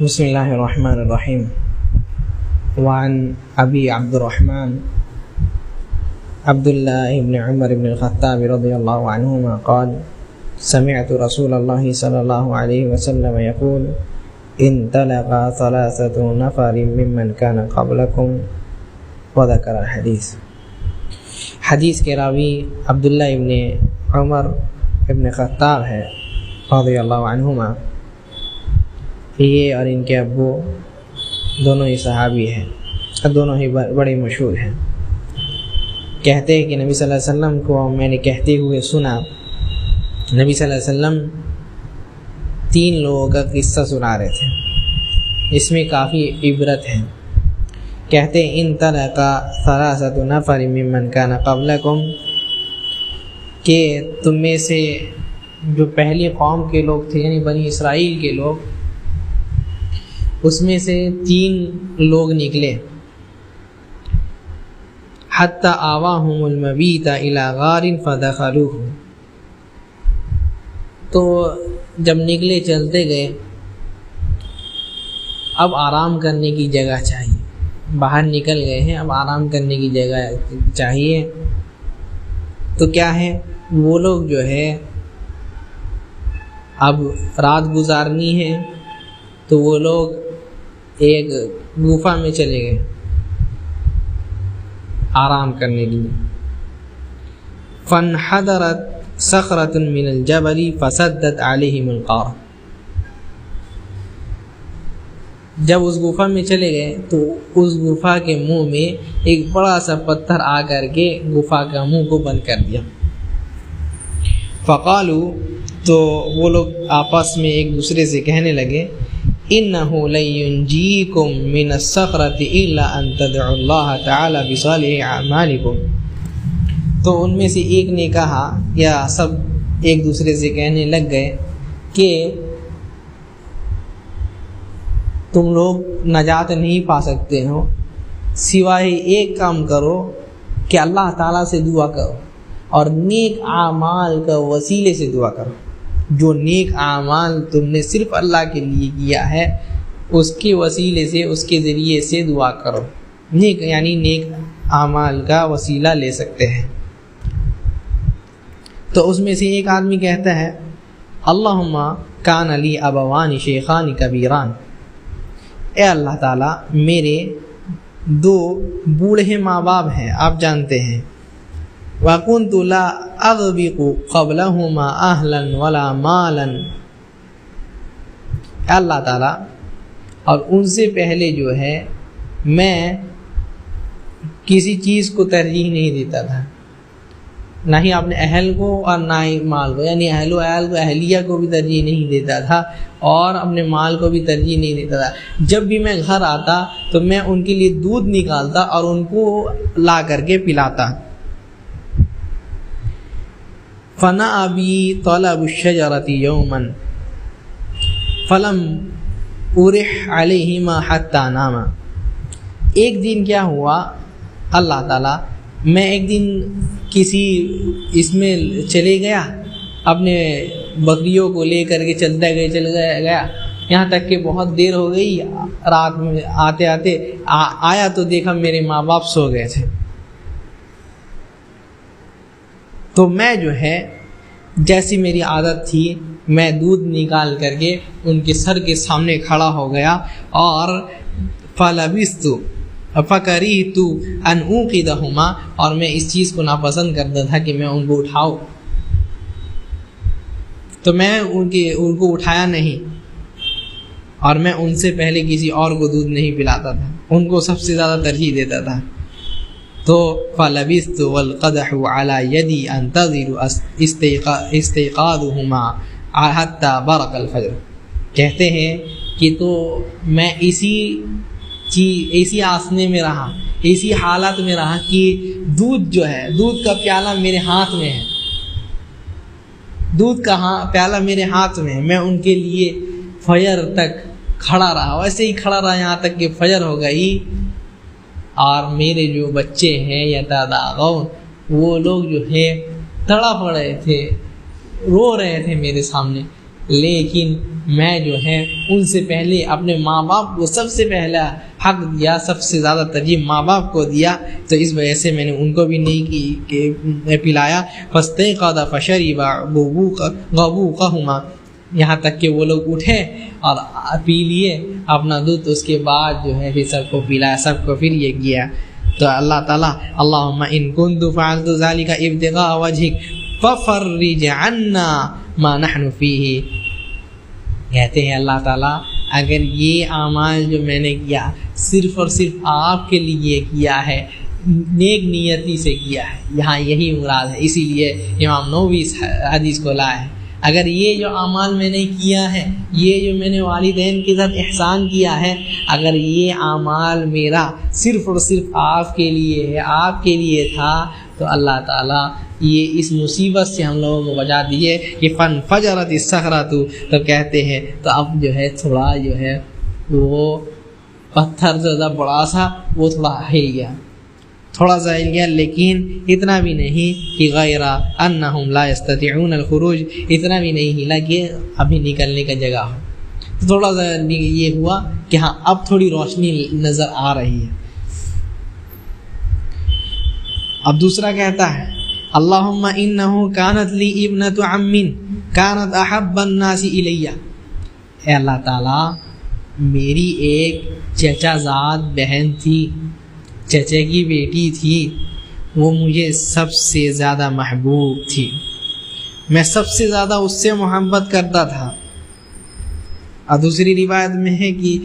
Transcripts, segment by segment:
بسم اللہ الرحمن الرحیم. وعن ابی عبد الرحمن عبد اللہ بن عمر بن الخطاب رضی اللہ عنہما قال سمعت رسول اللہ صلی اللہ علیہ وسلم يقول انطلق ثلاثة نفر ممن كان قبلكم وذكر الحدیث. حدیث کے راوی عبداللہ ابن عمر ابن خطاب ہے رضی اللہ عنہما. یہ اور ان کے ابو دونوں ہی صحابی ہیں، دونوں ہی بڑے مشہور ہیں. کہتے ہیں کہ نبی صلی اللہ علیہ وسلم کو میں نے کہتے ہوئے سنا. نبی صلی اللہ علیہ وسلم 3 لوگوں کا قصہ سنا رہے تھے، اس میں کافی عبرت ہے. کہتے ہیں انطلق ثلاثة نفر ممن كان قبلكم، کہ تم میں سے جو پہلی قوم کے لوگ تھے یعنی بنی اسرائیل کے لوگ، اس میں سے 3 لوگ نکلے. حتی آواہم المبیت الی غار فدخلوہ، تو جب نکلے چلتے گئے، اب آرام کرنے کی جگہ چاہیے. باہر نکل گئے ہیں، اب آرام کرنے کی جگہ چاہیے. تو کیا ہے، وہ لوگ جو ہے اب رات گزارنی ہے، تو وہ لوگ ایک گفا میں چلے گئے آرام کرنے کے لیے. فانحدرت صخرۃ من الجبل فسدت علیہم القار، جب اس گفا میں چلے گئے تو اس گفا کے منہ میں ایک بڑا سا پتھر آ کر کے گفا کا منہ کو بند کر دیا. فقالوا، تو وہ لوگ آپس میں ایک دوسرے سے کہنے لگے إِنَّهُ لَن يُنْجِيكُم مِّنَ الصَّخْرَةِ إِلَّا أَن تَدْعُوا اللَّهَ تَعَالَى بِصَالِحِ أَعْمَالِكُمْ. تو ان میں سے ایک نے کہا، یا سب ایک دوسرے سے کہنے لگ گئے کہ تم لوگ نجات نہیں پا سکتے ہو سوائے ایک کام کرو کہ اللہ تعالیٰ سے دعا کرو اور نیک اعمال کا وسیلے سے دعا کرو. جو نیک اعمال تم نے صرف اللہ کے لیے کیا ہے، اس کے وسیلے سے، اس کے ذریعے سے دعا کرو. نیک یعنی نیک اعمال کا وسیلہ لے سکتے ہیں. تو اس میں سے ایک آدمی کہتا ہے اللہم کان لی ابوان شیخان کبیران، اے اللہ تعالیٰ میرے 2 بوڑھے ماں باپ ہیں، آپ جانتے ہیں. وَكُنْتُ لَا أَغْبِقُ قَبْلَهُمَا أَهْلًا وَلَا مَالًا، اللہ تعالیٰ اور ان سے پہلے جو ہے میں کسی چیز کو ترجیح نہیں دیتا تھا، نہ ہی اپنے اہل کو اور نہ ہی مال کو، یعنی اہل و عیال کو، اہلیہ کو بھی ترجیح نہیں دیتا تھا اور اپنے مال کو بھی ترجیح نہیں دیتا تھا. جب بھی میں گھر آتا تو میں ان کے لیے دودھ نکالتا اور ان کو لا کر کے پلاتا. فنا ابی طلب الشجرۃ یوما فلم ارح علیہما حتی ناما. ایک دن کیا ہوا، اللہ تعالیٰ میں ایک دن کسی اس میں چلے گیا، اپنے بکریوں کو لے کر کے چل گیا، یہاں تک کہ بہت دیر ہو گئی. رات میں آتے آتے آیا تو دیکھا میرے ماں باپ سو گئے تھے. تو میں جو ہے جیسی میری عادت تھی، میں دودھ نکال کر کے ان کے سر کے سامنے کھڑا ہو گیا اور فلبثت فکریہت ان اوقظہما، اور میں اس چیز کو ناپسند کرتا تھا کہ میں ان کو اٹھاؤں. تو میں ان کو اٹھایا نہیں، اور میں ان سے پہلے کسی اور کو دودھ نہیں پلاتا تھا، ان کو سب سے زیادہ ترجیح دیتا تھا. تو فلبثت والقدح على يدي انتظر استيقاظهما حتى برق الفجر. کہتے ہیں کہ تو میں اسی آسنے میں رہا، اسی حالت میں رہا کہ دودھ جو ہے، دودھ کا پیالہ میرے ہاتھ میں ہے، دودھ کا پیالہ میرے ہاتھ میں ہے، میں ان کے لیے فجر تک کھڑا رہا، ویسے ہی کھڑا رہا یہاں تک کہ فجر ہو گئی. اور میرے جو بچے ہیں یتاداغون، وہ لوگ جو ہے تڑپ رہے تھے، رو رہے تھے میرے سامنے لیکن میں جو ہے ان سے پہلے اپنے ماں باپ کو سب سے پہلا حق دیا، سب سے زیادہ ترجیح ماں باپ کو دیا، تو اس وجہ سے میں نے ان کو بھی نہیں پلایا۔ فاستيقظ فشرب غبوقهما، یہاں تک کہ وہ لوگ اٹھے اور پی لیے اپنا دودھ، اس کے بعد جو ہے پھر سب کو پلایا، سب کو پھر یہ کیا۔ تو اللہ تعالیٰ اللہم ان کنت فعلت ذلك ابتغاء وجهك ففرج عنا ما نحن فیہ، کہتے ہیں اللہ تعالیٰ اگر یہ اعمال جو میں نے کیا صرف اور صرف آپ کے لیے کیا ہے، نیک نیتی سے کیا ہے، یہاں یہی مراد ہے، اسی لیے امام نووی اس حدیث کو لائے ہیں۔ اگر یہ جو اعمال میں نے کیا ہے، یہ جو میں نے والدین کے ساتھ احسان کیا ہے، اگر یہ اعمال میرا صرف اور صرف آپ کے لیے ہے، آپ کے لیے تھا، تو اللہ تعالیٰ یہ اس مصیبت سے ہم لوگوں کو بچا دیجیے کہ فانفجرت الصخرۃ، تو کہتے ہیں تو اب جو ہے تھوڑا جو ہے وہ پتھر جو تھا بڑا سا وہ تھوڑا ہل گیا، تھوڑا سا ہل گیا، لیکن اتنا بھی نہیں کہ غیر انہم لا یستطیعون الخروج، اتنا بھی نہیں ہلا کہ ابھی نکلنے کا جگہ ہو، تو تھوڑا سا یہ ہوا کہ ہاں اب تھوڑی روشنی نظر آ رہی ہے۔ اب دوسرا کہتا ہے اللہم انہ کانت لی ابنۃ عم کانت احب الناس الی، اے اللہ تعالیٰ میری ایک چچا زاد بہن تھی، چچے کی بیٹی تھی، وہ مجھے سب سے زیادہ محبوب تھی، میں سب سے زیادہ اس سے محبت کرتا تھا۔ اور دوسری روایت میں ہے کہ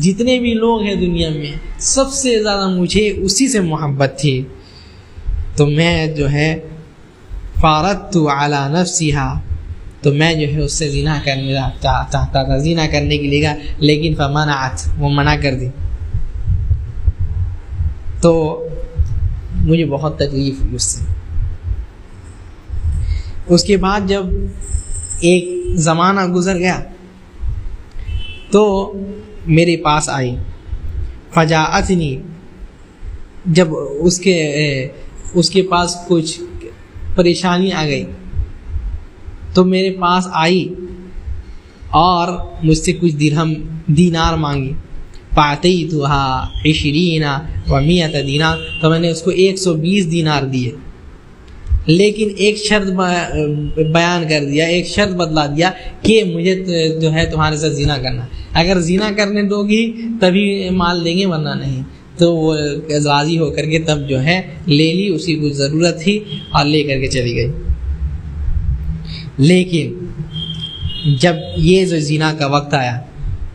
جتنے بھی لوگ ہیں دنیا میں سب سے زیادہ مجھے اسی سے محبت تھی، تو میں جو ہے فاردت علی نفسہا، تو میں جو ہے اس سے زنا کرنے چاہتا تھا، زنا کرنے کے لیے، لیکن فمنعت، وہ منع کر دی، تو مجھے بہت تکلیف ہوئی اس سے۔ اس کے بعد جب ایک زمانہ گزر گیا تو میرے پاس آئی، فجاءتنی، جب اس کے پاس کچھ پریشانی آ گئی تو میرے پاس آئی اور مجھ سے کچھ دینار مانگی، فاعطیتها 20 و100 دینار، تو میں نے اس کو 120 دینار دیے، لیکن ایک شرط بیان کر دیا، ایک شرط بتلا دیا کہ مجھے جو ہے تمہارے ساتھ زنا کرنا، اگر زنا کرنے دو گی تبھی مال دیں گے ورنہ نہیں۔ تو وہ راضی ہو کر کے تب جو ہے لے لی، اسی کو ضرورت تھی اور لے کر کے چلی گئی۔ لیکن جب یہ جو زنا کا وقت آیا،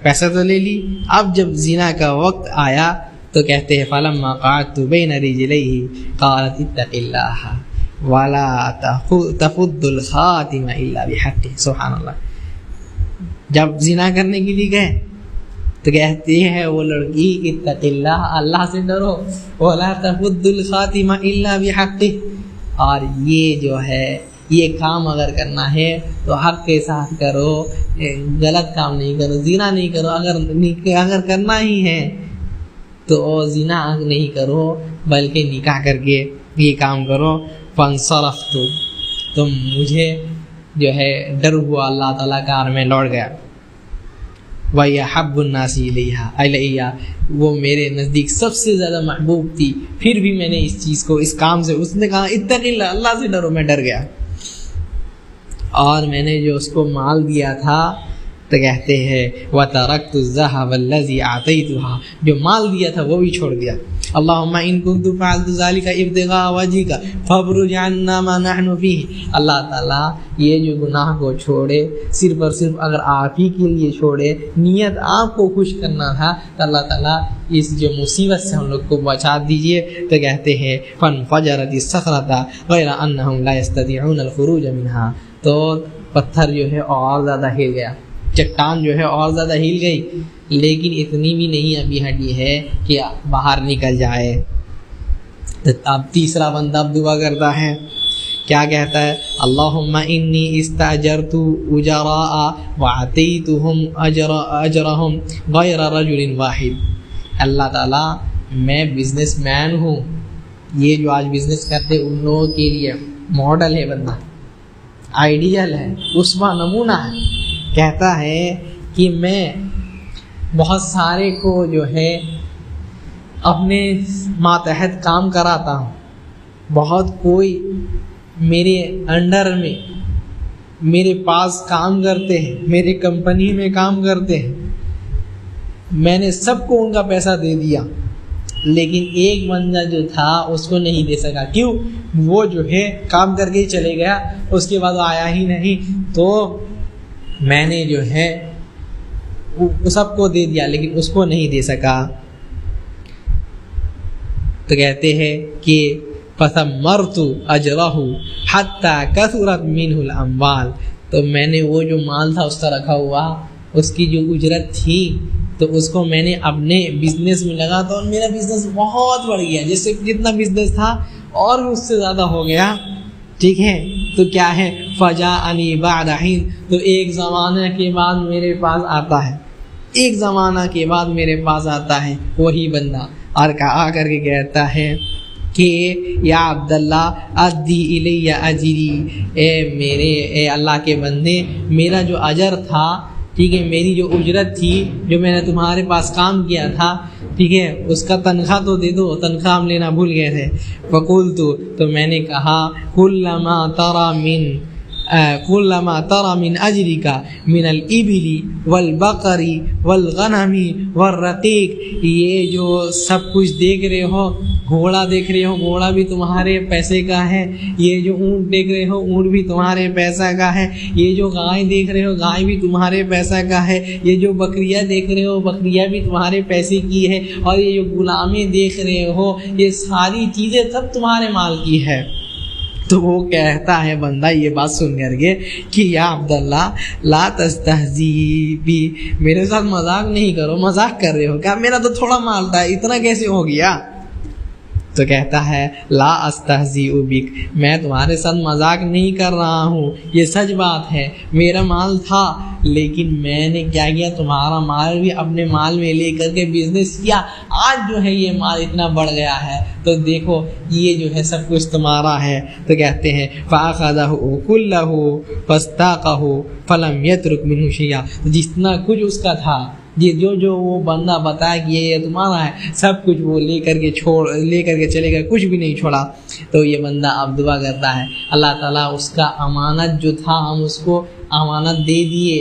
پیسہ تو لے لی، اب جب زنا کا وقت آیا تو کہتے ہیں فلما قعدت بین رجلیہ قالت اتق اللہ ولا تفض الخاتم الا بحقہ، سبحان اللہ۔ جب زنا کرنے کے لیے گئے تو کہتی ہے وہ لڑکی اتق اللہ، اللہ سے ڈرو، ولا تفض الخاتم الا بحقہ، اور یہ جو ہے یہ کام اگر کرنا ہے تو حق کے ساتھ کرو، غلط کام نہیں کرو، زنا نہیں کرو، اگر کرنا ہی ہے تو زنا نہیں کرو بلکہ نکاح کر کے یہ کام کرو۔ فانصرفت، تو مجھے جو ہے ڈر ہوا اللہ تعالیٰ کا اور میں لوٹ گیا۔ وَيَحَبُّ النَّاسِ إِلَيْهَا، وہ میرے نزدیک سب سے زیادہ محبوب تھی، پھر بھی میں نے اس چیز کو، اس کام سے، اس نے کہا اتق اللہ، اللہ سے ڈرو، میں ڈر گیا، اور میں نے جو اس کو مال دیا تھا تو کہتے ہیں وَتَرَكْتُ الذَّهَبَ الَّذِي أَعْطَيْتُهَا، جو مال دیا تھا وہ بھی چھوڑ دیا۔ اللہم ان كنت فعلت ذلك ابتغاء وجهك فابرج عنا ما نحن فيه، اللہ تعالیٰ یہ جو گناہ کو چھوڑے صرف اور صرف اگر آپ ہی کے لیے چھوڑے، نیت آپ کو خوش کرنا تھا، تو اللہ تعالیٰ اس جو مصیبت سے ہم لوگ کو بچا دیجئے۔ تو کہتے ہیں فانفجرت الصخرۃ غیر انہم لا یستطیعون الخروج منها، تو پتھر جو ہے اور زیادہ ہل گیا، چٹان جو ہے اور زیادہ ہل گئی، لیکن اتنی بھی نہیں ابھی ہٹی ہے کہ باہر نکل جائے۔ اب تیسرا بندہ اب دعا کرتا ہے، کیا کہتا ہے؟ اللہم انی استاجرت اجراء وعطیتهم اجرهم غیر رجل واحد، اللہ تعالیٰ میں بزنس مین ہوں، یہ جو آج بزنس کرتے ان لوگوں کے لیے ماڈل ہے، بندہ آئیڈیل ہے، اسوہ نمونہ ہے، کہتا ہے کہ میں بہت سارے کو جو ہے اپنے ماتحت کام کراتا ہوں، بہت کوئی میرے انڈر میں میرے پاس کام کرتے ہیں، میرے کمپنی میں کام کرتے ہیں، میں نے سب کو ان کا پیسہ دے دیا، لیکن ایک بندہ جو تھا اس کو نہیں دے سکا۔ کیوں؟ وہ جو ہے کام کر کے ہی چلے گیا، اس کے بعد آیا ہی نہیں، تو میں نے جو ہے سب کو دے دیا لیکن اس کو نہیں دے سکا۔ تو کہتے ہیں کہ فَثَمَّرْتُ أَجْرَهُ حَتَّى كَثُرَتْ مِنْهُ الْأَمْوَالُ، تو میں نے وہ جو مال تھا اس کا رکھا ہوا، اس کی جو اجرت تھی، تو اس کو میں نے اپنے بزنس میں لگا، تو میرا بزنس بہت بڑھ گیا، جس سے جتنا بزنس تھا اور بھی اس سے زیادہ ہو گیا، ٹھیک ہے۔ تو کیا ہے، فَجَاءَنِي بَعْدَ حِينٍ، تو ایک زمانہ کے بعد میرے پاس آتا ہے، ایک زمانہ کے بعد میرے پاس آتا ہے وہی بندہ، اور آ کر کے کہتا ہے کہ یا عبداللہ ادی الی اجری، اے اللہ کے بندے، میرا جو اجر تھا، ٹھیک ہے، میری جو اجرت تھی، جو میں نے تمہارے پاس کام کیا تھا، ٹھیک ہے، اس کا تنخواہ تو دے دو، تنخواہ ہم لینا بھول گئے تھے۔ فقلت، تو میں نے کہا کلما ترى من اجرک من الابل والبقر والغنم والرقیق، یہ جو سب کچھ دیکھ رہے ہو، گھوڑا دیکھ رہے ہو، گھوڑا بھی تمہارے پیسے کا ہے، یہ جو اونٹ دیکھ رہے ہو، اونٹ بھی تمہارے پیسہ کا ہے، یہ جو گائے دیکھ رہے ہو، گائے بھی تمہارے پیسہ کا ہے، یہ جو بکریاں دیکھ رہے ہو، بکریاں بھی تمہارے پیسے کی ہے، اور یہ جو غلامیں دیکھ رہے ہو، یہ ساری چیزیں سب تمہارے مال کی ہے۔ تو وہ کہتا ہے بندہ یہ بات سن کر کے کہ یا عبداللہ لا تستہزی بی، میرے ساتھ مذاق نہیں کرو، مذاق کر رہے ہو کیا؟ میرا تو تھوڑا مال تھا، اتنا کیسے ہو گیا؟ تو کہتا ہے لا استہزی بک، میں تمہارے ساتھ مذاق نہیں کر رہا ہوں، یہ سچ بات ہے، میرا مال تھا، لیکن میں نے کیا کیا، تمہارا مال بھی اپنے مال میں لے کر کے بزنس کیا، آج جو ہے یہ مال اتنا بڑھ گیا ہے، تو دیکھو یہ جو ہے سب کچھ تمہارا ہے۔ تو کہتے ہیں فَأَخَذَهُ كُلَّهُ فَاسْتَاقَهُ فَلَمْ يَتْرُكْ مِنْهُ شَيْئًا، جتنا کچھ اس کا تھا، جو وہ بندہ بتایا کہ یہ تمہارا ہے، سب کچھ وہ لے کر کے چلے گئے، کچھ بھی نہیں چھوڑا۔ تو یہ بندہ اب دعا کرتا ہے، اللہ تعالیٰ اس کا امانت جو تھا ہم اس کو امانت دے دیے،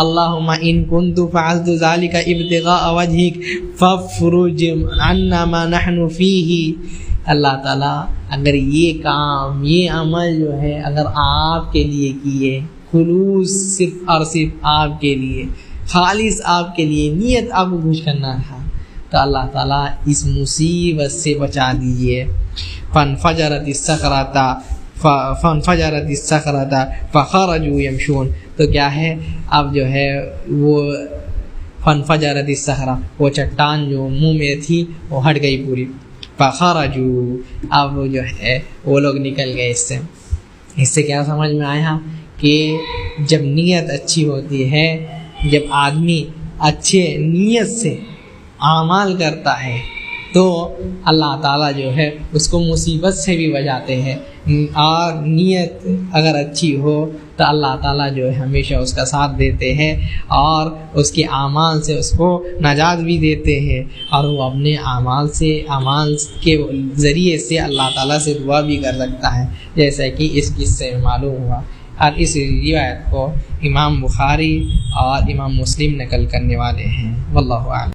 اللہم ان کنت فعلت ذلک ابتغاء وجہک فافرج عنا ما نحن فیہ، اللہ تعالیٰ اگر یہ کام، یہ عمل جو ہے اگر آپ کے لیے کیے، خلوص صرف اور صرف آپ کے لیے، خالص آپ کے لیے، نیت آپ کو کچھ کرنا تھا، تو اللہ تعالیٰ اس مصیبت سے بچا دیجیے۔ فانفجرت الصخرۃ فخرجوا یمشون، تو کیا ہے اب جو ہے وہ فانفجرت الصخرۃ، وہ چٹان جو منہ میں تھی وہ ہٹ گئی پوری، فخرجوا، اب جو ہے وہ لوگ نکل گئے اس سے کیا سمجھ میں آیا کہ جب نیت اچھی ہوتی ہے، جب آدمی اچھے نیت سے اعمال کرتا ہے تو اللہ تعالیٰ جو ہے اس کو مصیبت سے بھی بچاتے ہیں، اور نیت اگر اچھی ہو تو اللہ تعالیٰ جو ہے ہمیشہ اس کا ساتھ دیتے ہیں، اور اس کے اعمال سے اس کو نجات بھی دیتے ہیں، اور وہ اپنے اعمال کے ذریعے سے اللہ تعالیٰ سے دعا بھی کر سکتا ہے، جیسا کہ اس قصے میں معلوم ہوا۔ اور اس روایت کو امام بخاری اور امام مسلم نقل کرنے والے ہیں، واللہ اعلم۔